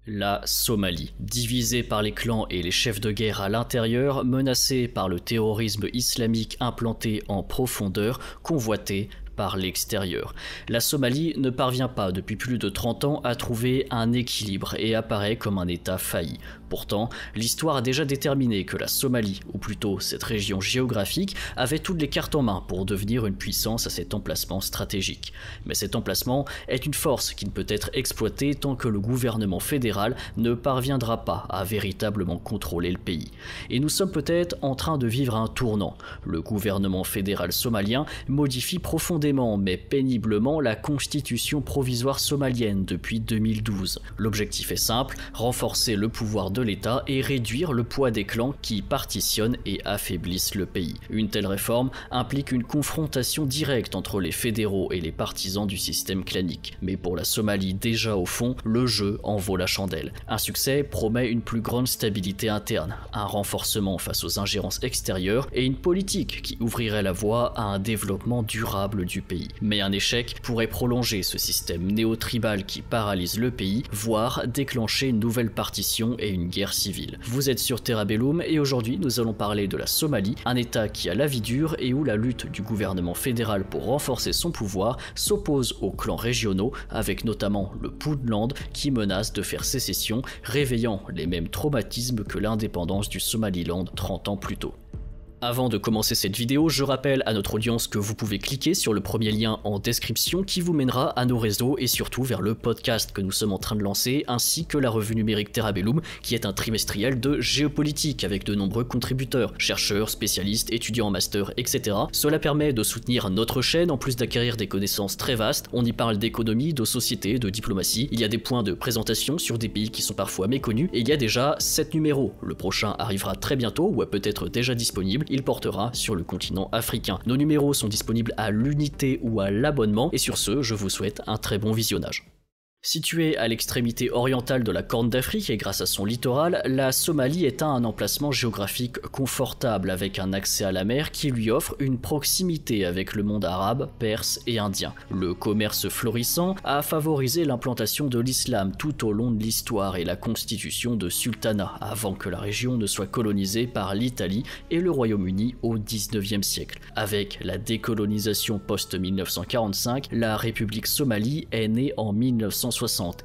La Somalie, divisée par les clans et les chefs de guerre à l'intérieur, menacée par le terrorisme islamique implanté en profondeur, convoitée par l'extérieur. La Somalie ne parvient pas depuis plus de 30 ans à trouver un équilibre et apparaît comme un État failli. Pourtant, l'histoire a déjà déterminé que la Somalie, ou plutôt cette région géographique, avait toutes les cartes en main pour devenir une puissance à cet emplacement stratégique. Mais cet emplacement est une force qui ne peut être exploitée tant que le gouvernement fédéral ne parviendra pas à véritablement contrôler le pays. Et nous sommes peut-être en train de vivre un tournant. Le gouvernement fédéral somalien modifie profondément mais péniblement la constitution provisoire somalienne depuis 2012. L'objectif est simple, renforcer le pouvoir de l'État et réduire le poids des clans qui partitionnent et affaiblissent le pays. Une telle réforme implique une confrontation directe entre les fédéraux et les partisans du système clanique. Mais pour la Somalie déjà au fond, le jeu en vaut la chandelle. Un succès promet une plus grande stabilité interne, un renforcement face aux ingérences extérieures et une politique qui ouvrirait la voie à un développement durable du pays. Mais un échec pourrait prolonger ce système néo-tribal qui paralyse le pays, voire déclencher une nouvelle partition et une guerre civile. Vous êtes sur Terra Bellum et aujourd'hui nous allons parler de la Somalie, un état qui a la vie dure et où la lutte du gouvernement fédéral pour renforcer son pouvoir s'oppose aux clans régionaux, avec notamment le Puntland qui menace de faire sécession, réveillant les mêmes traumatismes que l'indépendance du Somaliland 30 ans plus tôt. Avant de commencer cette vidéo, je rappelle à notre audience que vous pouvez cliquer sur le premier lien en description qui vous mènera à nos réseaux et surtout vers le podcast que nous sommes en train de lancer, ainsi que la revue numérique Terra Bellum qui est un trimestriel de géopolitique avec de nombreux contributeurs, chercheurs, spécialistes, étudiants en master, etc. Cela permet de soutenir notre chaîne en plus d'acquérir des connaissances très vastes. On y parle d'économie, de société, de diplomatie, il y a des points de présentation sur des pays qui sont parfois méconnus et il y a déjà 7 numéros. Le prochain arrivera très bientôt ou est peut-être déjà disponible. Il portera sur le continent africain. Nos numéros sont disponibles à l'unité ou à l'abonnement et sur ce, je vous souhaite un très bon visionnage. Située à l'extrémité orientale de la Corne d'Afrique et grâce à son littoral, la Somalie est un emplacement géographique confortable avec un accès à la mer qui lui offre une proximité avec le monde arabe, perse et indien. Le commerce florissant a favorisé l'implantation de l'islam tout au long de l'histoire et la constitution de sultanats avant que la région ne soit colonisée par l'Italie et le Royaume-Uni au XIXe siècle. Avec la décolonisation post-1945, la République somalie est née en 1960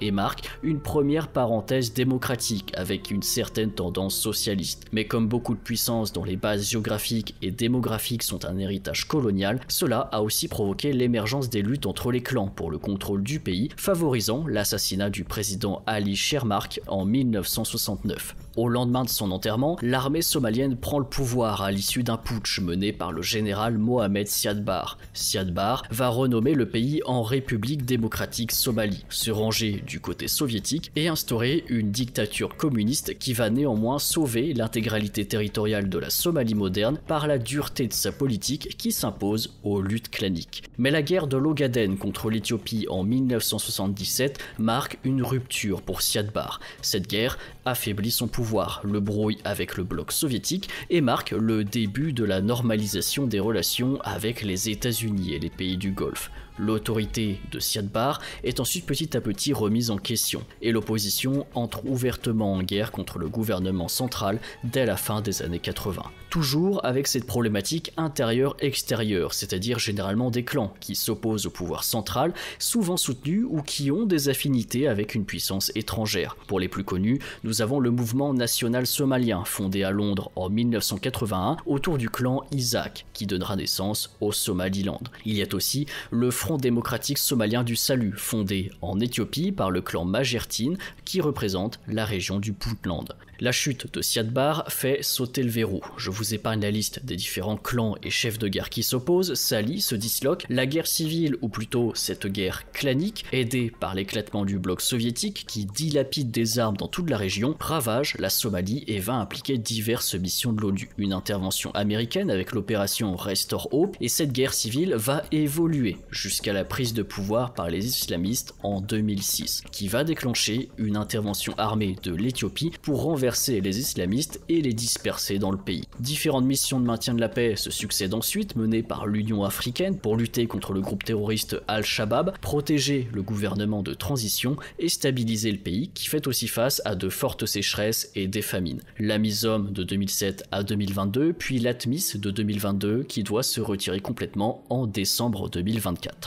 et marque une première parenthèse démocratique avec une certaine tendance socialiste. Mais comme beaucoup de puissances dont les bases géographiques et démographiques sont un héritage colonial, cela a aussi provoqué l'émergence des luttes entre les clans pour le contrôle du pays, favorisant l'assassinat du président Ali Shermarke en 1969. Au lendemain de son enterrement, l'armée somalienne prend le pouvoir à l'issue d'un putsch mené par le général Mohamed Siad Barre. Siad Barre va renommer le pays en République démocratique Somalie, se ranger du côté soviétique et instaurer une dictature communiste qui va néanmoins sauver l'intégralité territoriale de la Somalie moderne par la dureté de sa politique qui s'impose aux luttes claniques. Mais la guerre de l'Ogaden contre l'Éthiopie en 1977 marque une rupture pour Siad Barre. Cette guerre affaiblit son pouvoir, le brouille avec le bloc soviétique et marque le début de la normalisation des relations avec les États-Unis et les pays du Golfe. L'autorité de Siad Barre est ensuite petit à petit remise en question et l'opposition entre ouvertement en guerre contre le gouvernement central dès la fin des années 80. Toujours avec cette problématique intérieure-extérieure, c'est-à-dire généralement des clans qui s'opposent au pouvoir central, souvent soutenus ou qui ont des affinités avec une puissance étrangère. Pour les plus connus, nous avons le mouvement national somalien fondé à Londres en 1981 autour du clan Isaac qui donnera naissance au Somaliland. Il y a aussi le Front démocratique somalien du Salut, fondé en Éthiopie par le clan Majertine, qui représente la région du Puntland. La chute de Siad Barre fait sauter le verrou. Je vous épargne la liste des différents clans et chefs de guerre qui s'opposent, s'allient, se disloquent. La guerre civile, ou plutôt cette guerre clanique, aidée par l'éclatement du bloc soviétique qui dilapide des armes dans toute la région, ravage la Somalie et va impliquer diverses missions de l'ONU. Une intervention américaine avec l'opération Restore Hope, et cette guerre civile va évoluer jusqu'à jusqu'à la prise de pouvoir par les islamistes en 2006, qui va déclencher une intervention armée de l'Éthiopie pour renverser les islamistes et les disperser dans le pays. Différentes missions de maintien de la paix se succèdent ensuite, menées par l'Union africaine pour lutter contre le groupe terroriste Al-Shabaab, protéger le gouvernement de transition et stabiliser le pays qui fait aussi face à de fortes sécheresses et des famines. L'AMISOM de 2007 à 2022, puis l'ATMIS de 2022 qui doit se retirer complètement en décembre 2024.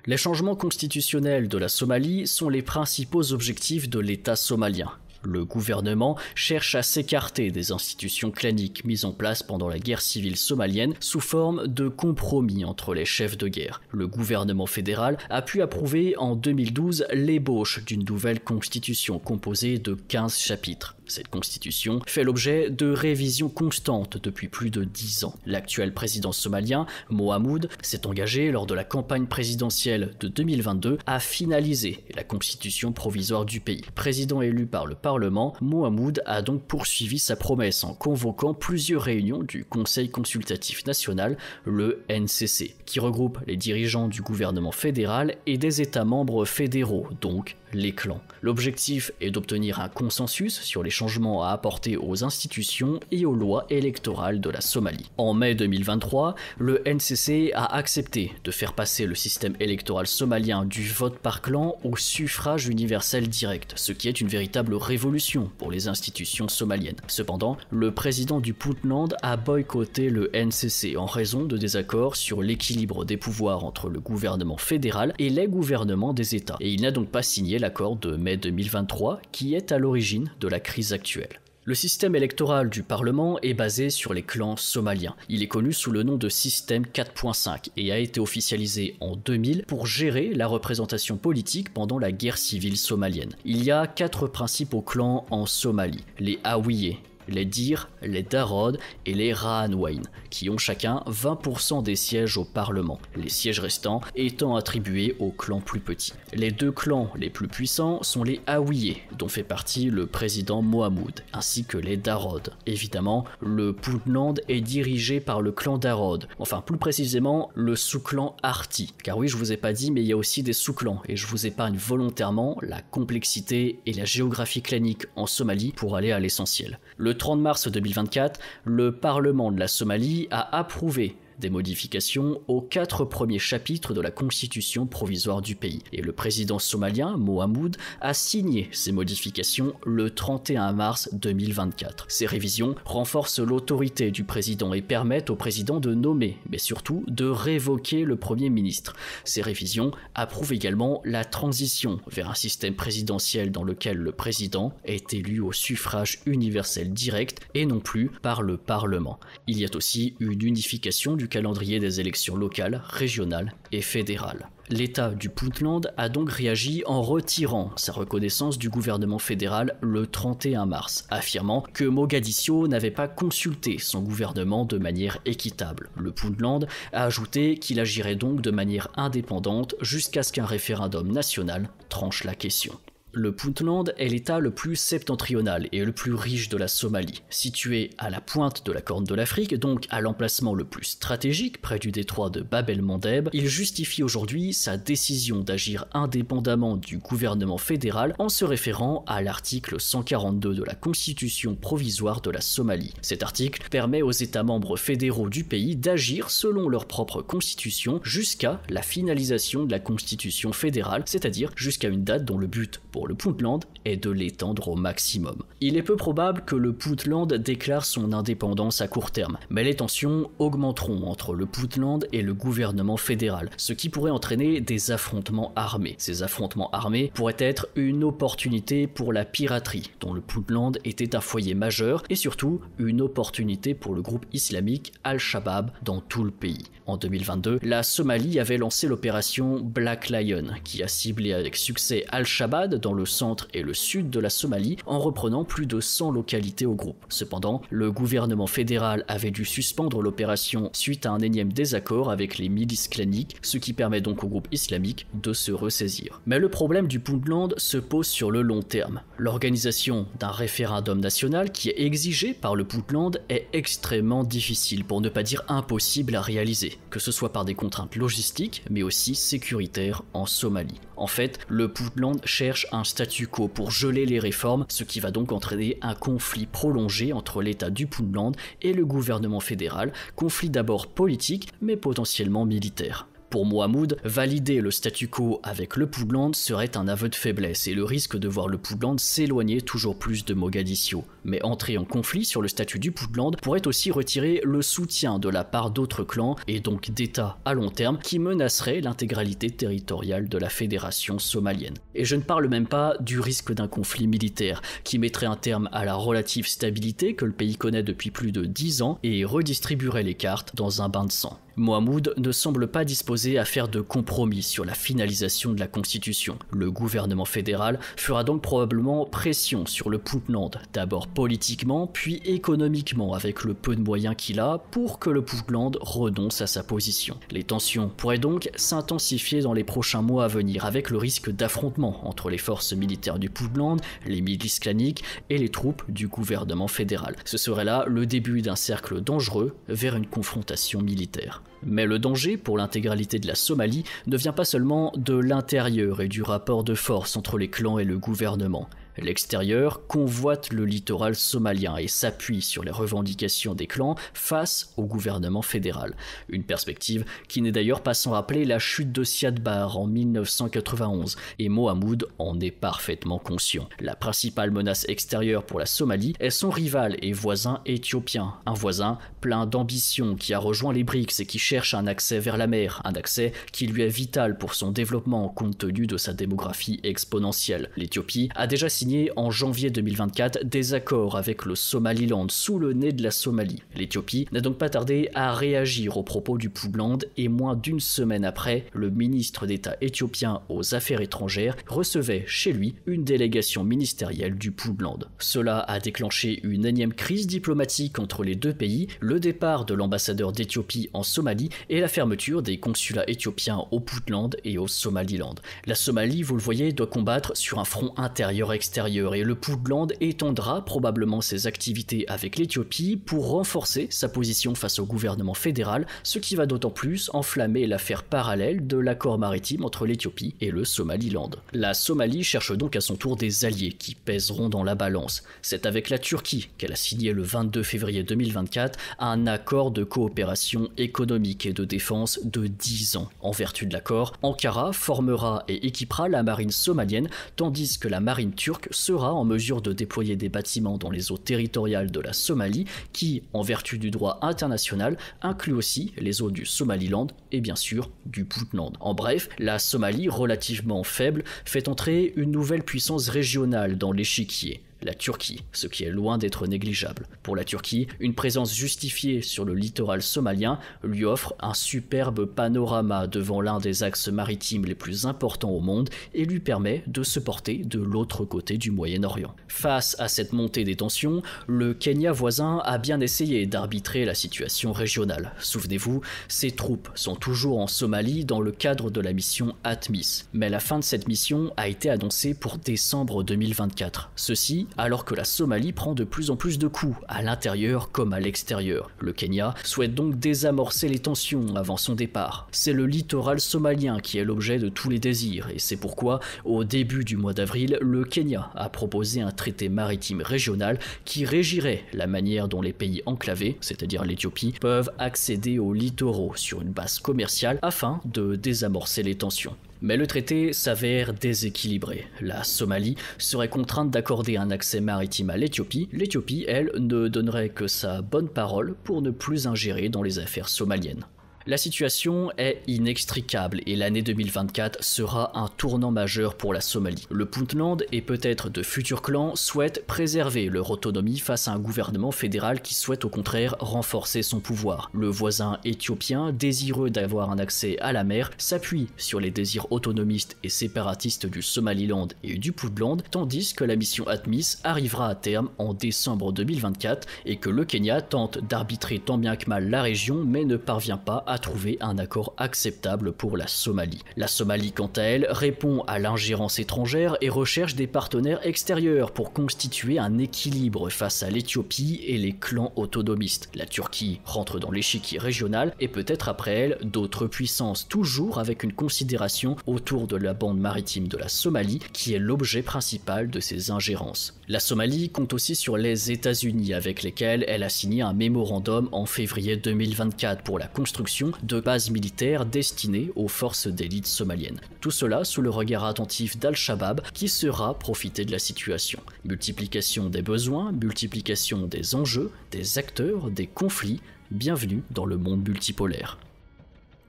Les changements constitutionnels de la Somalie sont les principaux objectifs de l'État somalien. Le gouvernement cherche à s'écarter des institutions claniques mises en place pendant la guerre civile somalienne sous forme de compromis entre les chefs de guerre. Le gouvernement fédéral a pu approuver en 2012 l'ébauche d'une nouvelle constitution composée de 15 chapitres. Cette constitution fait l'objet de révisions constantes depuis plus de 10 ans. L'actuel président somalien, Mohamoud, s'est engagé lors de la campagne présidentielle de 2022 à finaliser la constitution provisoire du pays. Président élu par le Parlement, Mohamoud a donc poursuivi sa promesse en convoquant plusieurs réunions du Conseil consultatif national, le NCC, qui regroupe les dirigeants du gouvernement fédéral et des États membres fédéraux, donc les clans. L'objectif est d'obtenir un consensus sur les changements à apporter aux institutions et aux lois électorales de la Somalie. En mai 2023, le NCC a accepté de faire passer le système électoral somalien du vote par clan au suffrage universel direct, ce qui est une véritable révolution pour les institutions somaliennes. Cependant, le président du Puntland a boycotté le NCC en raison de désaccords sur l'équilibre des pouvoirs entre le gouvernement fédéral et les gouvernements des États, et il n'a donc pas signé l'accord de mai 2023 qui est à l'origine de la crise actuelle. Le système électoral du Parlement est basé sur les clans somaliens. Il est connu sous le nom de système 4.5 et a été officialisé en 2000 pour gérer la représentation politique pendant la guerre civile somalienne. Il y a 4 principaux clans en Somalie: les Hawiyés, les Dir, les Darod et les Raanwayn, qui ont chacun 20% des sièges au Parlement, les sièges restants étant attribués aux clans plus petits. Les 2 clans les plus puissants sont les Hawiyés, dont fait partie le président Mohamoud, ainsi que les Darod. Évidemment, le Puntland est dirigé par le clan Darod, enfin plus précisément le sous-clan Arti, car oui, je vous ai pas dit, mais il y a aussi des sous-clans, et je vous épargne volontairement la complexité et la géographie clanique en Somalie pour aller à l'essentiel. Le 30 mars 2024, le Parlement de la Somalie a approuvé des modifications aux 4 premiers chapitres de la constitution provisoire du pays. Et le président somalien, Mohamoud, a signé ces modifications le 31 mars 2024. Ces révisions renforcent l'autorité du président et permettent au président de nommer, mais surtout de révoquer le premier ministre. Ces révisions approuvent également la transition vers un système présidentiel dans lequel le président est élu au suffrage universel direct et non plus par le Parlement. Il y a aussi une unification du calendrier des élections locales, régionales et fédérales. L'État du Puntland a donc réagi en retirant sa reconnaissance du gouvernement fédéral le 31 mars, affirmant que Mogadiscio n'avait pas consulté son gouvernement de manière équitable. Le Puntland a ajouté qu'il agirait donc de manière indépendante jusqu'à ce qu'un référendum national tranche la question. Le Puntland est l'état le plus septentrional et le plus riche de la Somalie. Situé à la pointe de la Corne de l'Afrique, donc à l'emplacement le plus stratégique près du détroit de Bab el-Mandeb, il justifie aujourd'hui sa décision d'agir indépendamment du gouvernement fédéral en se référant à l'article 142 de la Constitution provisoire de la Somalie. Cet article permet aux États membres fédéraux du pays d'agir selon leur propre constitution jusqu'à la finalisation de la Constitution fédérale, c'est-à-dire jusqu'à une date dont le but pour le Puntland est de l'étendre au maximum. Il est peu probable que le Puntland déclare son indépendance à court terme, mais les tensions augmenteront entre le Puntland et le gouvernement fédéral, ce qui pourrait entraîner des affrontements armés. Ces affrontements armés pourraient être une opportunité pour la piraterie, dont le Puntland était un foyer majeur, et surtout une opportunité pour le groupe islamique Al-Shabaab dans tout le pays. En 2022, la Somalie avait lancé l'opération Black Lion, qui a ciblé avec succès Al-Shabaab dans le centre et le sud de la Somalie en reprenant plus de 100 localités au groupe. Cependant, le gouvernement fédéral avait dû suspendre l'opération suite à un énième désaccord avec les milices claniques, ce qui permet donc au groupe islamique de se ressaisir. Mais le problème du Puntland se pose sur le long terme. L'organisation d'un référendum national qui est exigé par le Puntland est extrêmement difficile, pour ne pas dire impossible à réaliser, que ce soit par des contraintes logistiques, mais aussi sécuritaires en Somalie. En fait, le Puntland cherche un statu quo pour geler les réformes, ce qui va donc entraîner un conflit prolongé entre l'État du Puntland et le gouvernement fédéral, conflit d'abord politique, mais potentiellement militaire. Pour Mohamoud, valider le statu quo avec le Puntland serait un aveu de faiblesse et le risque de voir le Puntland s'éloigner toujours plus de Mogadiscio. Mais entrer en conflit sur le statut du Puntland pourrait aussi retirer le soutien de la part d'autres clans et donc d'États à long terme qui menaceraient l'intégralité territoriale de la fédération somalienne. Et je ne parle même pas du risque d'un conflit militaire qui mettrait un terme à la relative stabilité que le pays connaît depuis plus de 10 ans et redistribuerait les cartes dans un bain de sang. Mohamoud ne semble pas disposé à faire de compromis sur la finalisation de la constitution. Le gouvernement fédéral fera donc probablement pression sur le Puntland, d'abord politiquement puis économiquement avec le peu de moyens qu'il a pour que le Puntland renonce à sa position. Les tensions pourraient donc s'intensifier dans les prochains mois à venir avec le risque d'affrontement entre les forces militaires du Puntland, les milices claniques et les troupes du gouvernement fédéral. Ce serait là le début d'un cercle dangereux vers une confrontation militaire. Mais le danger pour l'intégralité de la Somalie ne vient pas seulement de l'intérieur et du rapport de force entre les clans et le gouvernement. L'extérieur convoite le littoral somalien et s'appuie sur les revendications des clans face au gouvernement fédéral. Une perspective qui n'est d'ailleurs pas sans rappeler la chute de Siad Barre en 1991, et Mohamoud en est parfaitement conscient. La principale menace extérieure pour la Somalie est son rival et voisin éthiopien, un voisin plein d'ambition qui a rejoint les BRICS et qui cherche un accès vers la mer, un accès qui lui est vital pour son développement compte tenu de sa démographie exponentielle. L'Éthiopie a déjà signé en janvier 2024 des accords avec le Somaliland sous le nez de la Somalie. L'Éthiopie n'a donc pas tardé à réagir aux propos du Puntland et moins d'une semaine après, le ministre d'État éthiopien aux Affaires étrangères recevait chez lui une délégation ministérielle du Puntland. Cela a déclenché une énième crise diplomatique entre les deux pays, le départ de l'ambassadeur d'Éthiopie en Somalie et la fermeture des consulats éthiopiens au Puntland et au Somaliland. La Somalie, vous le voyez, doit combattre sur un front intérieur-extérieur et le Puntland étendra probablement ses activités avec l'Éthiopie pour renforcer sa position face au gouvernement fédéral, ce qui va d'autant plus enflammer l'affaire parallèle de l'accord maritime entre l'Éthiopie et le Somaliland. La Somalie cherche donc à son tour des alliés qui pèseront dans la balance. C'est avec la Turquie qu'elle a signé le 22 février 2024 un accord de coopération économique et de défense de 10 ans. En vertu de l'accord, Ankara formera et équipera la marine somalienne, tandis que la marine turque sera en mesure de déployer des bâtiments dans les eaux territoriales de la Somalie qui, en vertu du droit international, inclut aussi les eaux du Somaliland et bien sûr du Puntland. En bref, la Somalie, relativement faible, fait entrer une nouvelle puissance régionale dans l'échiquier. La Turquie, ce qui est loin d'être négligeable. Pour la Turquie, une présence justifiée sur le littoral somalien lui offre un superbe panorama devant l'un des axes maritimes les plus importants au monde et lui permet de se porter de l'autre côté du Moyen-Orient. Face à cette montée des tensions, le Kenya voisin a bien essayé d'arbitrer la situation régionale. Souvenez-vous, ses troupes sont toujours en Somalie dans le cadre de la mission ATMIS. Mais la fin de cette mission a été annoncée pour décembre 2024. Ceci alors que la Somalie prend de plus en plus de coups, à l'intérieur comme à l'extérieur. Le Kenya souhaite donc désamorcer les tensions avant son départ. C'est le littoral somalien qui est l'objet de tous les désirs, et c'est pourquoi, au début du mois d'avril, le Kenya a proposé un traité maritime régional qui régirait la manière dont les pays enclavés, c'est-à-dire l'Éthiopie, peuvent accéder aux littoraux sur une base commerciale afin de désamorcer les tensions. Mais le traité s'avère déséquilibré. La Somalie serait contrainte d'accorder un accès maritime à l'Éthiopie. L'Éthiopie, elle, ne donnerait que sa bonne parole pour ne plus ingérer dans les affaires somaliennes. La situation est inextricable et l'année 2024 sera un tournant majeur pour la Somalie. Le Puntland et peut-être de futurs clans souhaitent préserver leur autonomie face à un gouvernement fédéral qui souhaite au contraire renforcer son pouvoir. Le voisin éthiopien, désireux d'avoir un accès à la mer, s'appuie sur les désirs autonomistes et séparatistes du Somaliland et du Puntland, tandis que la mission ATMIS arrivera à terme en décembre 2024 et que le Kenya tente d'arbitrer tant bien que mal la région mais ne parvient pas à trouver un accord acceptable pour la Somalie. La Somalie, quant à elle, répond à l'ingérence étrangère et recherche des partenaires extérieurs pour constituer un équilibre face à l'Éthiopie et les clans autonomistes. La Turquie rentre dans l'échiquier régional et peut-être après elle d'autres puissances, toujours avec une considération autour de la bande maritime de la Somalie qui est l'objet principal de ces ingérences. La Somalie compte aussi sur les États-Unis avec lesquels elle a signé un mémorandum en février 2024 pour la construction de bases militaires destinées aux forces d'élite somaliennes. Tout cela sous le regard attentif d'Al-Shabaab qui saura profiter de la situation. Multiplication des besoins, multiplication des enjeux, des acteurs, des conflits, bienvenue dans le monde multipolaire.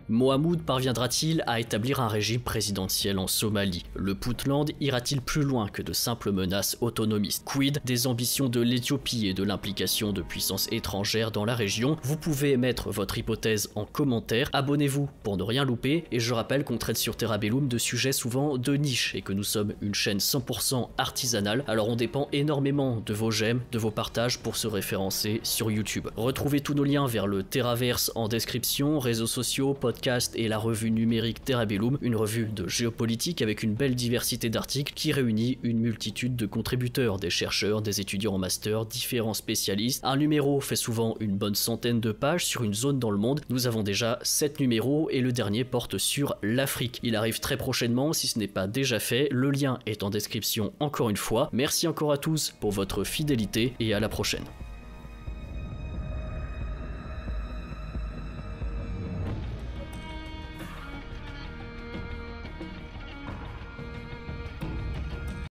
Mohamoud parviendra-t-il à établir un régime présidentiel en Somalie? Le Puntland ira-t-il plus loin que de simples menaces autonomistes? Quid des ambitions de l'Éthiopie et de l'implication de puissances étrangères dans la région? Vous pouvez mettre votre hypothèse en commentaire, abonnez-vous pour ne rien louper, et je rappelle qu'on traite sur Terrabellum de sujets souvent de niche et que nous sommes une chaîne 100% artisanale, alors on dépend énormément de vos j'aime, de vos partages pour se référencer sur YouTube. Retrouvez tous nos liens vers le Terraverse en description, réseaux sociaux, podcasts et la revue numérique Terrabellum, une revue de géopolitique avec une belle diversité d'articles qui réunit une multitude de contributeurs, des chercheurs, des étudiants en master, différents spécialistes. Un numéro fait souvent une bonne centaine de pages sur une zone dans le monde. Nous avons déjà 7 numéros et le dernier porte sur l'Afrique. Il arrive très prochainement si ce n'est pas déjà fait. Le lien est en description encore une fois. Merci encore à tous pour votre fidélité et à la prochaine.